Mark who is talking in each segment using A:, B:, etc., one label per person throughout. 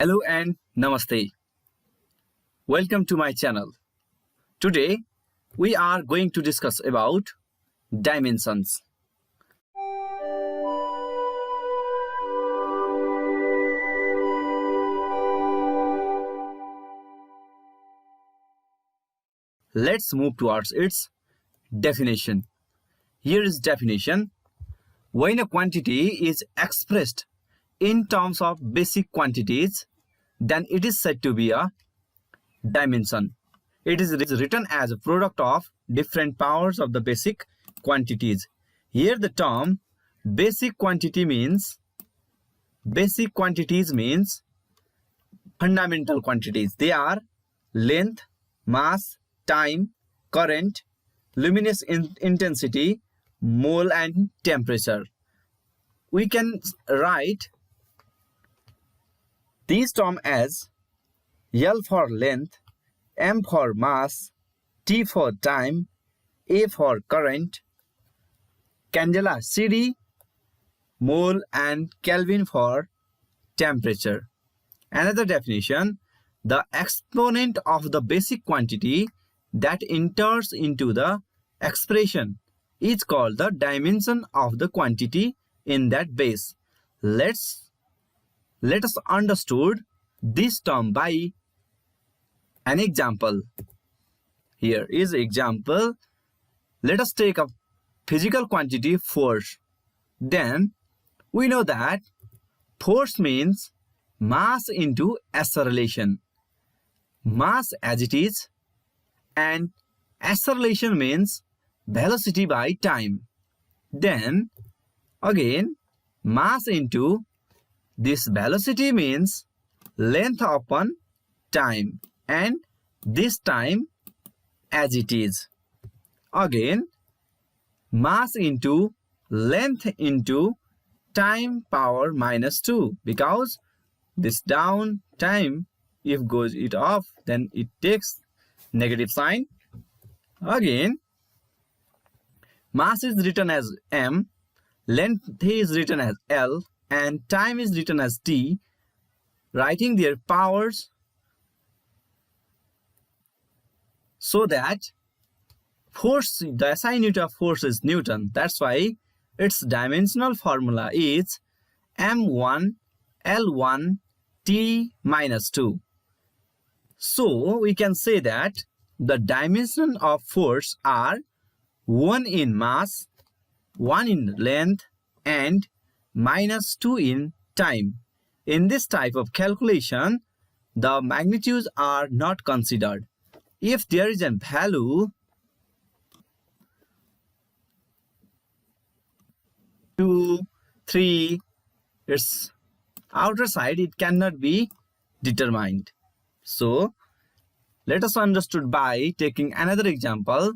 A: Hello and Namaste. Welcome to my channel. Today we are going to discuss about dimensions. Let's move towards its definition. Here is definition. When a quantity is expressed in terms of basic quantities, then it is said to be a dimension. It is written as a product of different powers of the basic quantities. Here the term basic quantities means fundamental quantities. They are length, mass, time, current, luminous intensity, mole and temperature. We can write these terms as L for length, M for mass, T for time, A for current, candela CD, mole and Kelvin for temperature. Another definition, the exponent of the basic quantity that enters into the expression is called the dimension of the quantity in that base. Let us understood this term by an example. Here is example. Let us take a physical quantity force. Then we know that force means mass into acceleration. Mass as it is, and acceleration means velocity by time. Then again mass into this velocity means length upon time, and this time as it is. Again mass into length into time power minus 2, because this down time, if goes it off, then it takes negative sign. Again mass is written as M, length is written as L, and time is written as T, writing their powers so that force, the SI unit of force is Newton. That's why its dimensional formula is M1 L1 T minus 2. So we can say that the dimension of force are 1 in mass, 1 in length, and minus 2 in time. In this type of calculation, the magnitudes are not considered. If there is a value 2, 3, its outer side, it cannot be determined. So let us understood by taking another example.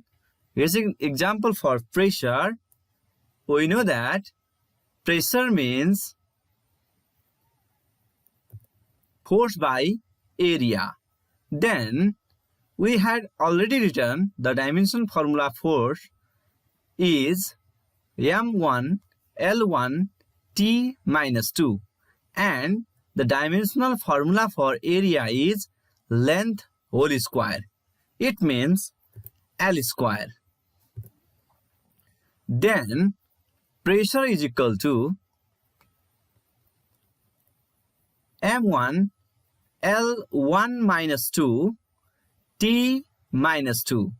A: Here's an example for pressure. We know that pressure means force by area. Then we had already written the dimension formula force is M1 L1 T minus 2, and the dimensional formula for area is length whole square. It means L square. Then pressure is equal to M1 L1 minus 2 T minus 2.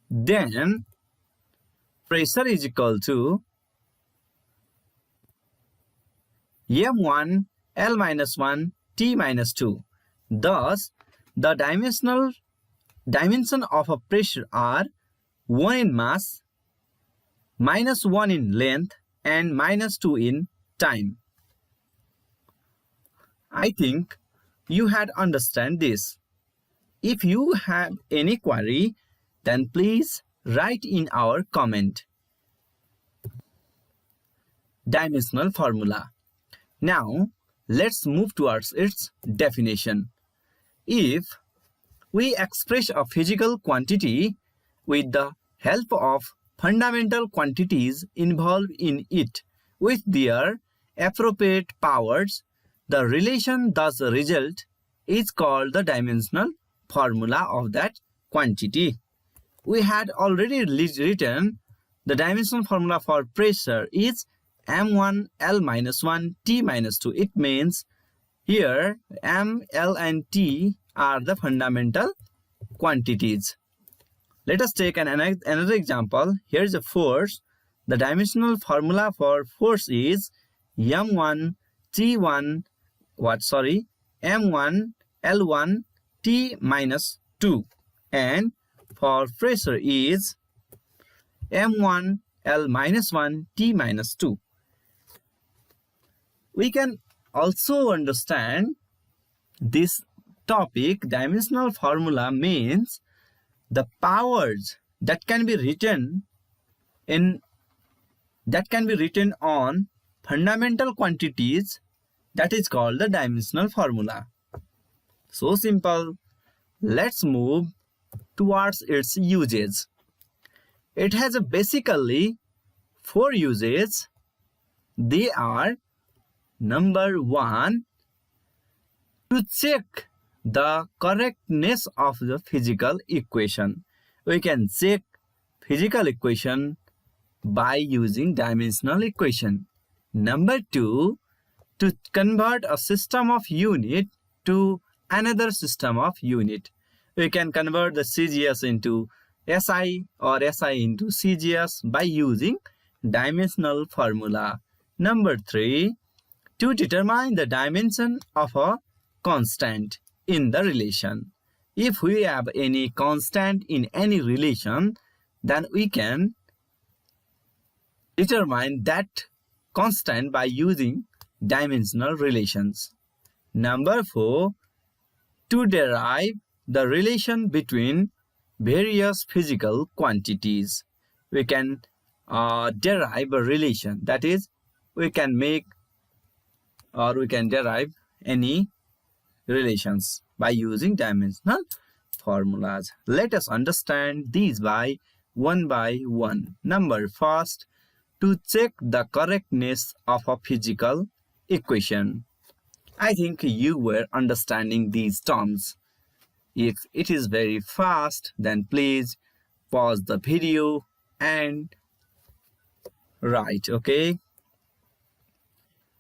A: Then pressure is equal to M1 L minus 1 T minus 2. Thus the dimension of a pressure are 1 in mass, minus 1 in length, and minus 2 in time. I think you had understand this. If you have any query, then please write in our comment. Dimensional formula. Now let's move towards its definition. If we express a physical quantity with the help of fundamental quantities involved in it with their appropriate powers, the relation thus result is called the dimensional formula of that quantity. We had already written the dimensional formula for pressure is M1 L minus 1 T minus 2. It means here M, L and T are the fundamental quantities. Let us take another example. Here is a force. The dimensional formula for force is M1 T1 M1 L1 T minus 2, and for pressure is M1 L minus 1 T minus 2. We can also understand this topic. Dimensional formula means the powers that can be written on fundamental quantities, that is called the dimensional formula. So simple. Let's move towards its uses. It has basically 4 uses. They are: number 1, to check the correctness of the physical equation. We can check physical equation by using dimensional equation. Number 2, to convert a system of unit to another system of unit. We can convert the CGS into SI or SI into CGS by using dimensional formula. Number 3, to determine the dimension of a constant in the relation. If we have any constant in any relation, then we can determine that constant by using dimensional relations. Number 4, to derive the relation between various physical quantities. We can derive a relation, that is, we can make or we can derive any relations by using dimensional formulas. Let us understand these by one. Number first, to check the correctness of a physical equation. I think you were understanding these terms. If it is very fast, then please pause the video and write, okay?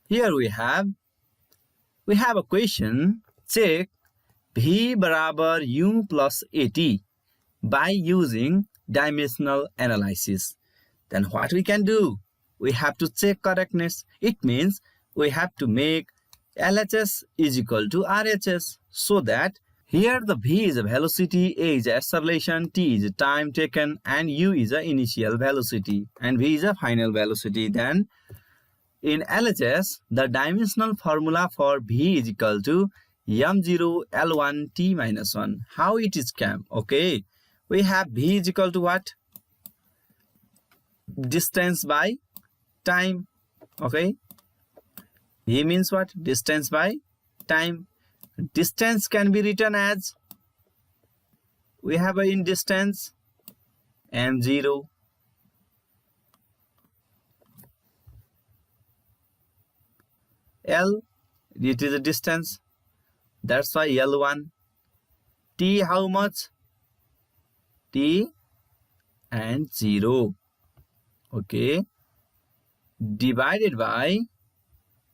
A: Here we have a question. Check V बराबर U plus AT by using dimensional analysis. Then what we can do? We have to check correctness. It means we have to make LHS is equal to RHS, so that here the V is a velocity, A is acceleration, T is time taken, and U is the initial velocity, and V is a final velocity. Then in LHS, the dimensional formula for V is equal to M0 L1 T minus 1. How it is came? Okay, we have V is equal to what? Distance by time. Okay, V means what? Distance by time. Distance can be written as, we have in distance M0 L, it is a distance, that's why L1. T how much? T and 0. Okay, divided by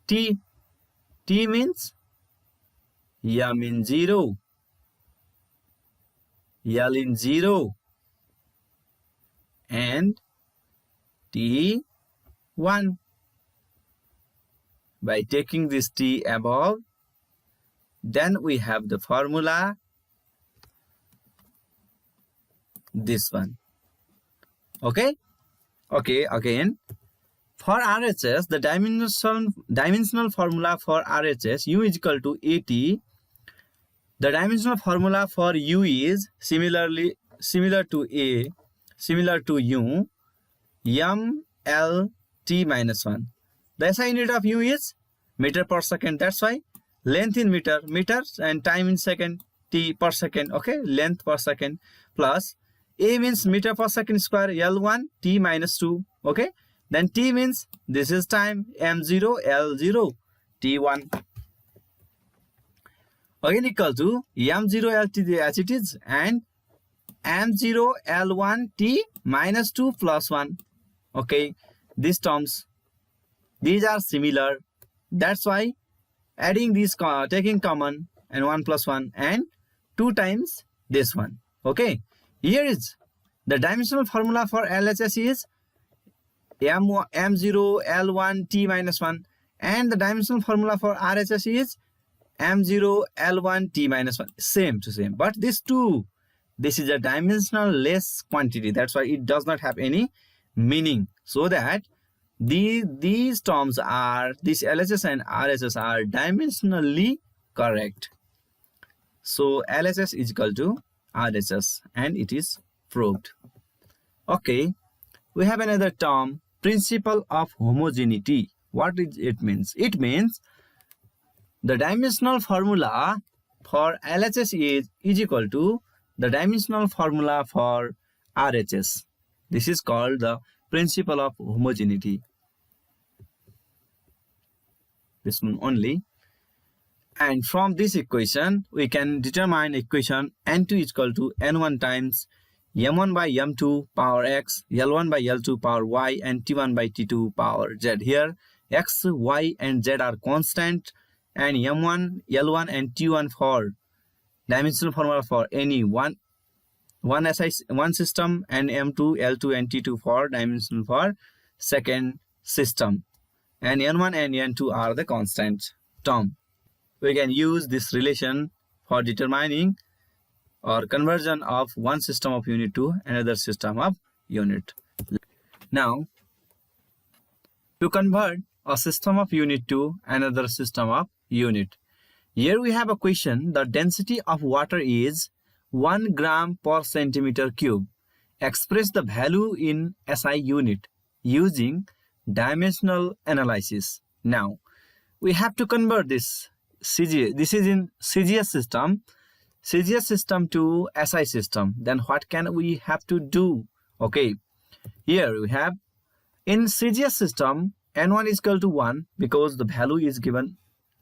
A: T. T means M in 0, L in 0, and T 1. By taking this T above, then we have the formula, this one. Okay, again, for RHS, the dimensional formula for RHS, U is equal to AT. The dimensional formula for U is similar to U, M L T minus 1. The SI unit of U is meter per second. That's why length in meters, and time in second, T per second. Okay, length per second, plus A means meter per second square, L1 T minus 2. Okay, then T means this is time, M0 L0 T1. again equal to m0lt as it is and m0l1t minus 2 plus 1. Okay, these terms, these are similar. That's why adding these, taking common, and 1 plus 1 and 2 times this one. Okay, here is the dimensional formula for LHS is m0l1t minus 1 and the dimensional formula for RHS is m0l1t minus 1. Same to same, but these two, this is a dimensional less quantity. That's why it does not have any meaning. So that these terms are, this LHS and RHS are dimensionally correct. So LHS is equal to RHS and it is proved. Okay, we have another term, principle of homogeneity. What it means? It means the dimensional formula for LHS is equal to the dimensional formula for RHS. This is called the principle of homogeneity. This one only. And from this equation, we can determine equation n2 is equal to n1 times m1 by m2 power x, l1 by l2 power y, and t1 by t2 power z. Here, x, y, and z are constant, and m1, l1, and t1 for dimensional formula for any one system, and m2, l2, and t2 for dimensional for second system. And n1 and n2 are the constant term. We can use this relation for determining or conversion of one system of unit to another system of unit. Now, to convert a system of unit to another system of unit. Here we have a question. The density of water is 1 gram per centimeter cube. Express the value in SI unit using dimensional analysis. Now, we have to convert this CGS. This is in CGS system to SI system. Then what can we have to do? Okay, here we have in CGS system n1 is equal to 1 because the value is given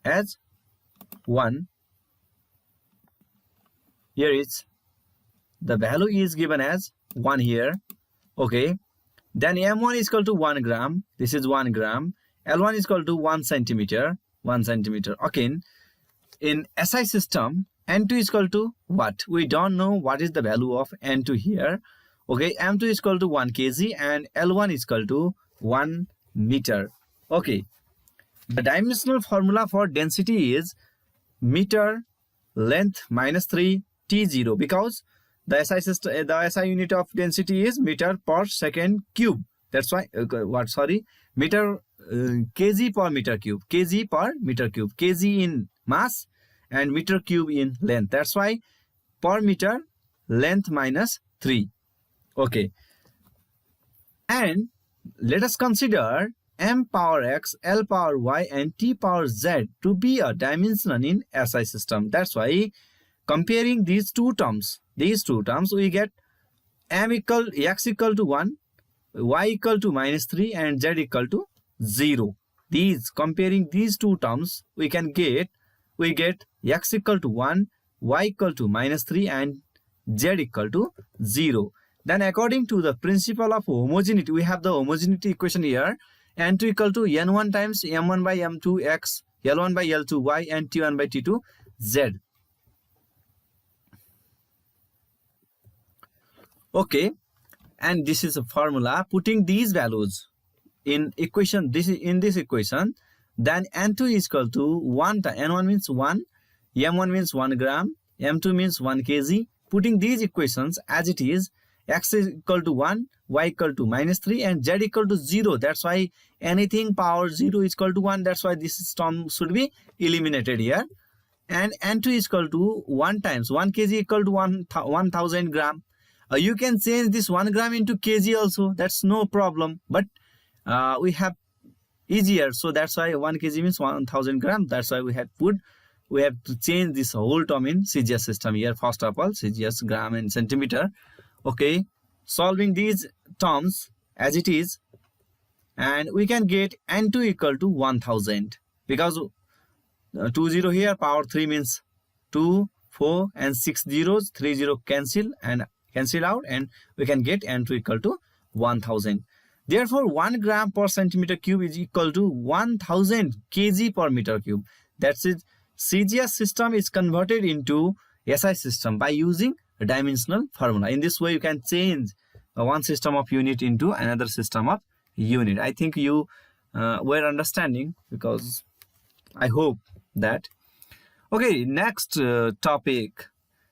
A: as 1. Here is the value is given as 1 here. Okay, then m1 is equal to 1 gram. This is 1 gram. L1 is equal to 1 centimeter. 1 centimeter. Okay, in SI system, N2 is equal to what? We don't know what is the value of N2 here. Okay, M2 is equal to 1 kg and L1 is equal to 1 meter. Okay, the dimensional formula for density is meter length minus 3 T0 because the SI system, the SI unit of density is meter per second cube. That's why meter kg per meter cube, kg per meter cube, kg in mass and meter cube in length. That's why per meter length minus 3. Okay, and let us consider m power x, l power y, and t power z to be a dimension in SI system. That's why comparing these two terms, we get x equal to 1, y equal to minus 3, and z equal to 0. Comparing these two terms, we get x equal to 1, y equal to minus 3, and z equal to 0. Then according to the principle of homogeneity, we have the homogeneity equation here. N2 equal to n1 times m1 by m2 x, l1 by l2 y, and t1 by t2 z. Okay, and this is a formula. Putting these values in equation, in this equation, then N2 is equal to 1, N1 means 1, M1 means 1 gram, M2 means 1 kg. Putting these equations as it is, x is equal to 1, y equal to minus 3, and z equal to 0. That's why anything power 0 is equal to 1. That's why this term should be eliminated here. And N2 is equal to 1 times 1 kg equal to 1000 gram. You can change this 1 gram into kg also. That's no problem. But we have easier. So that's why 1 kg means 1000 gram. That's why we have to change this whole term in CGS system here. First of all, CGS gram and centimeter. Okay, solving these terms as it is, and we can get N2 equal to 1000 because 20 here, power 3 means 2, 4 and 6 zeros, 3 0 cancel out, and we can get N2 equal to 1000. Therefore, 1 gram per centimeter cube is equal to 1000 kg per meter cube. That's it. CGS system is converted into SI system by using a dimensional formula. In this way, you can change one system of unit into another system of unit. I think you were understanding, because I hope that. Okay, next topic.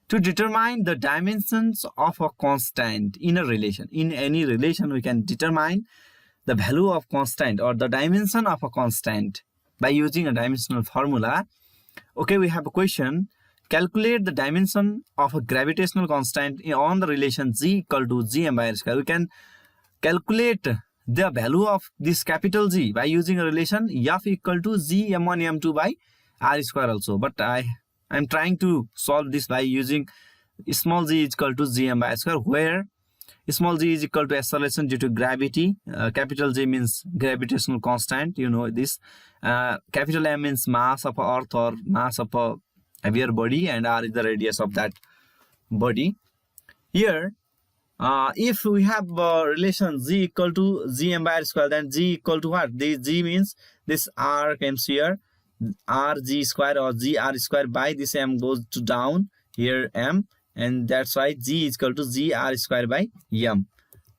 A: To determine the dimensions of a constant in a relation. In any relation, we can determine the value of constant or the dimension of a constant by using a dimensional formula. Okay, we have a question. Calculate the dimension of a gravitational constant on the relation G equal to Gm by r square. We can calculate the value of this capital G by using a relation F equal to Gm1 m2 by r square also. But I'm trying to solve this by using small g is equal to Gm by r square, where small g is equal to acceleration due to gravity. Capital G means gravitational constant, you know this. Capital M means mass of Earth or mass of a heavier body, and r is the radius of that body. Here, if we have relation G equal to Gm by r square, then G equal to what? This G means this r comes here, r g square or g r square by this m goes to down here m, and that's why G is equal to g r square by m.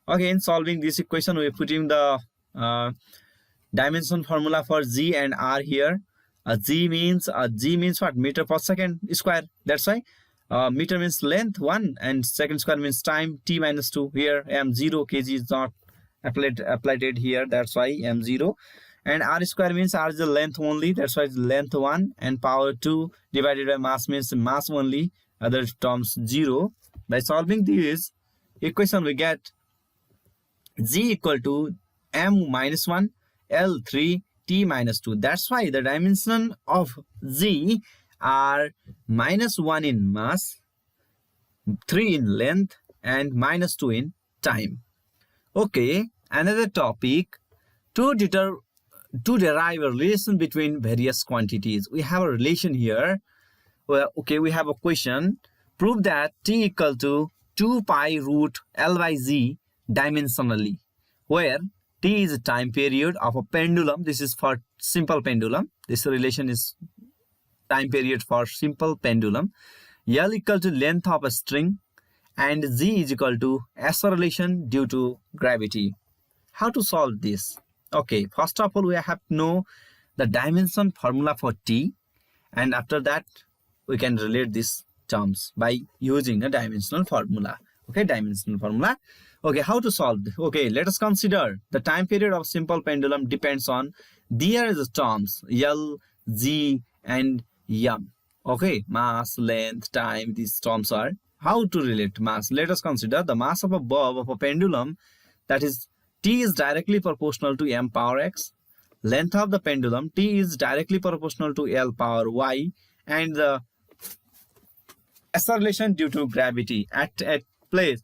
A: Okay, in solving this equation, we put in the dimension formula for G and r here. G means what? Meter per second square. That's why meter means length 1 and second square means time t minus 2. Here m 0 kg is not applied here. That's why m 0. And r square means r is the length only. That's why it's length 1, and power 2 divided by mass means mass only. Other terms 0. By solving this equation, we get G equal to m minus 1 L 3 t minus 2. That's why the dimension of G are minus 1 in mass, 3 in length, and minus 2 in time. Okay, another topic. To derive a relation between various quantities. We have a relation here. Well, okay, we have a question. Prove that t equal to 2 pi root L by Z dimensionally, where t is a time period of a pendulum. This is for simple pendulum. This relation is time period for simple pendulum. L equal to length of a string, and Z is equal to acceleration due to gravity. How to solve this? Okay, first of all, we have to know the dimension formula for t, and after that we can relate these terms by using a dimensional formula. Okay, dimensional formula. Okay, how to solve this? Okay, let us consider the time period of simple pendulum depends on these terms L, G and m. Okay, mass, length, time, these terms are. How to relate mass? Let us consider the mass of a bulb of a pendulum, that is t is directly proportional to m power x. Length of the pendulum, t is directly proportional to L power y, and the acceleration due to gravity at place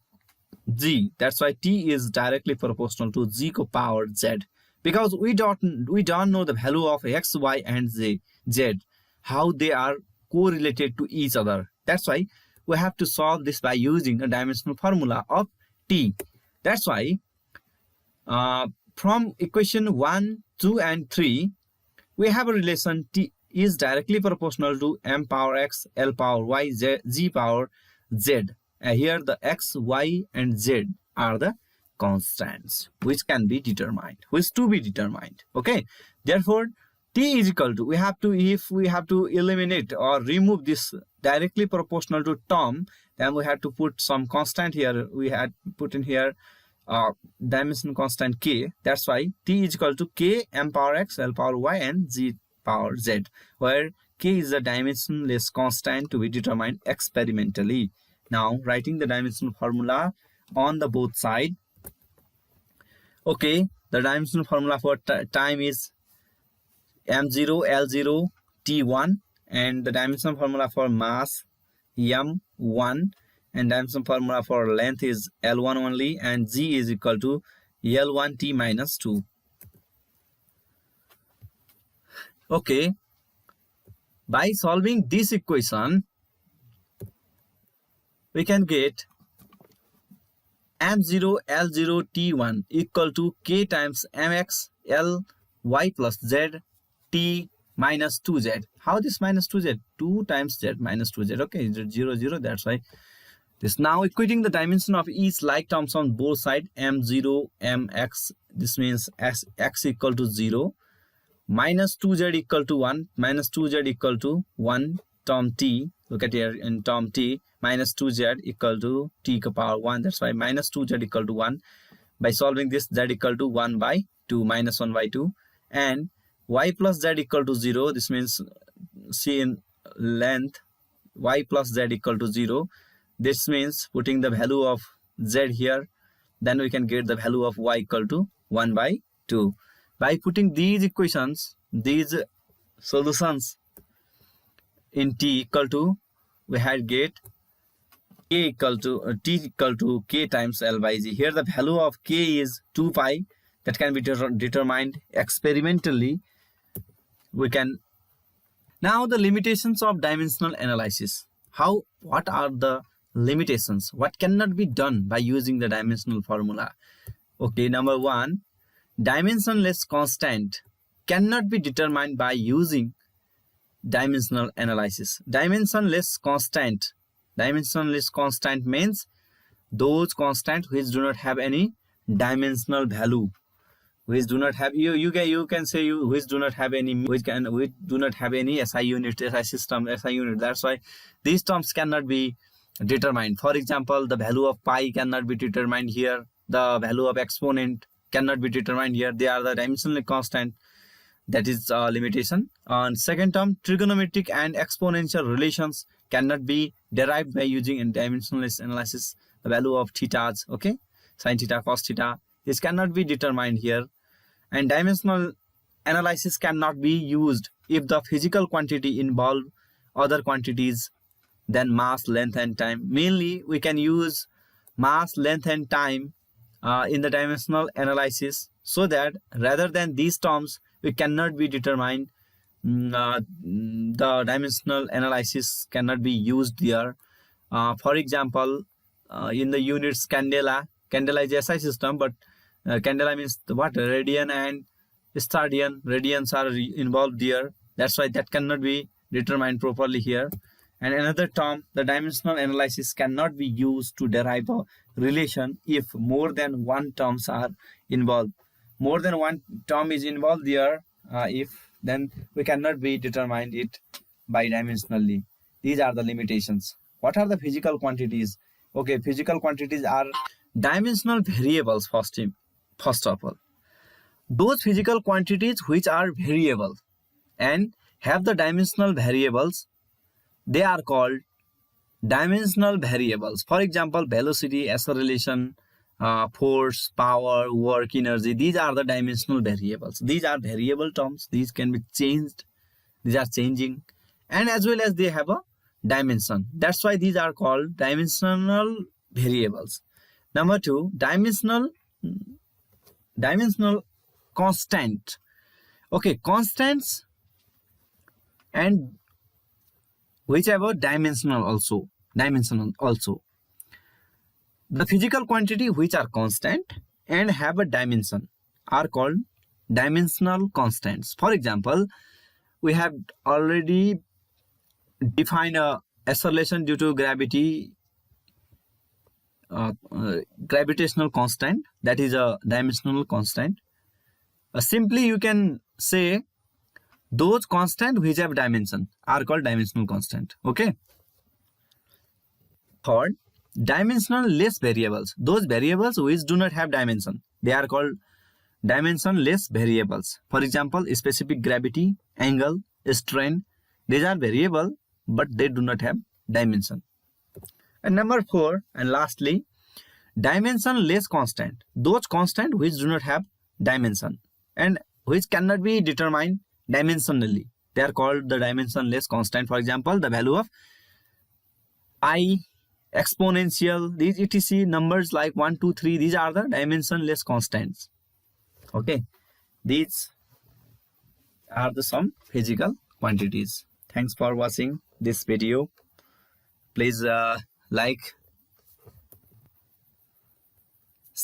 A: G. That's why t is directly proportional to g power z, because we don't know the value of x, y and z, how they are correlated to each other. That's why we have to solve this by using a dimensional formula of t. That's why from equation 1, 2 and 3, we have a relation t is directly proportional to m power x, L power y, g power z. Here the x, y and z are the constants which can be determined, which to be determined. Okay, therefore t is equal to, if we have to eliminate or remove this directly proportional to term, then we have to put some constant here. We had put in here dimension constant k. That's why t is equal to k m power x, L power y and g power z, where k is a dimensionless constant to be determined experimentally. Now writing the dimensional formula on the both side. Okay, the dimensional formula for time is m0 L0 t1, and the dimensional formula for mass m1, and dimension formula for length is L1 only, and g is equal to L1 t minus 2. Okay, by solving this equation, we can get m0 l0 t1 equal to k times mx l y plus z t minus 2z. How this minus 2z? 2 times z minus 2z. Okay, 0, 0. That's why this. Now equating the dimension of each like terms on both sides, m0 mx, this means x equal to 0, minus 2z equal to 1, minus 2z equal to 1 term t. Look at here in term t, minus 2z equal to t to power 1. That's why minus 2z equal to 1. By solving this, z equal to 1 by 2, minus 1 by 2. And y plus z equal to 0. This means c in length, y plus z equal to 0. This means putting the value of z here, then we can get the value of y equal to 1 by 2. By putting these equations, these solutions in t equal to, we had get k equal to t equal to k times L by z. Here the value of k is 2 pi. That can be determined experimentally. We can now the limitations of dimensional analysis. What are the limitations? What cannot be done by using the dimensional formula? Okay, number 1, dimensionless constant cannot be determined by using dimensional analysis. Dimensionless constant means those constants which do not have any dimensional value, which do not have you can say which do not have any do not have any SI unit, SI system, SI unit. That's why these terms cannot be determined. For example, the value of pi cannot be determined here. The value of exponent cannot be determined here. They are the dimensional constant. That is a limitation. On second term, trigonometric and exponential relations cannot be derived by using in dimensionless analysis. The value of thetas, okay, sin theta, cos theta, this cannot be determined here. And dimensional analysis cannot be used if the physical quantity involve other quantities than mass, length and time. Mainly we can use mass, length and time in the dimensional analysis, so that rather than these terms we cannot be determined, the dimensional analysis cannot be used there. For example, in the units candela is a SI system, but candela means what? Radian and stadian. Radians are involved there. That's why that cannot be determined properly here. And another term, the dimensional analysis cannot be used to derive a relation if more than one terms are involved. More than one term is involved there, then we cannot be determined it by dimensionally. These are the limitations. What are the physical quantities? Okay, physical quantities are dimensional variables. First of all, those physical quantities which are variable and have the dimensional variables, they are called dimensional variables. For example, velocity, acceleration, force, power, work, energy. These are the dimensional variables. These are variable terms. These can be changed. These are changing, and as well as they have a dimension. That's why these are called dimensional variables. Number 2, dimensional constant. Okay, constants and whichever dimensional also. The physical quantity which are constant and have a dimension are called dimensional constants. For example, we have already defined a acceleration due to gravity, gravitational constant, that is a dimensional constant. Simply you can say those constants which have dimension are called dimensional constant. Okay. Third, dimensionless variables. Those variables which do not have dimension, they are called dimensionless variables. For example, specific gravity, angle, strain, these are variable but they do not have dimension. And number 4, and lastly, dimensionless constant. Those constants which do not have dimension and which cannot be determined dimensionally, they are called the dimensionless constant. For example, the value of I, exponential, these etc numbers like 1, 2, 3, these are the dimensionless constants. Okay, these are the some physical quantities. Thanks for watching this video. Please like,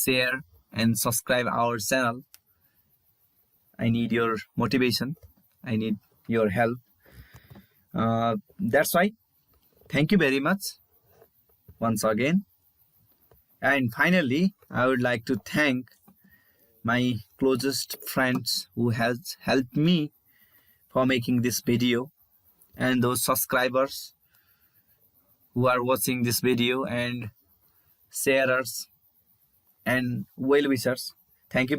A: share, and subscribe our channel. I need your motivation. I need your help. That's why. Thank you very much once again. And finally, I would like to thank my closest friends who has helped me for making this video, and those subscribers who are watching this video, and sharers and well wishers. Thank you.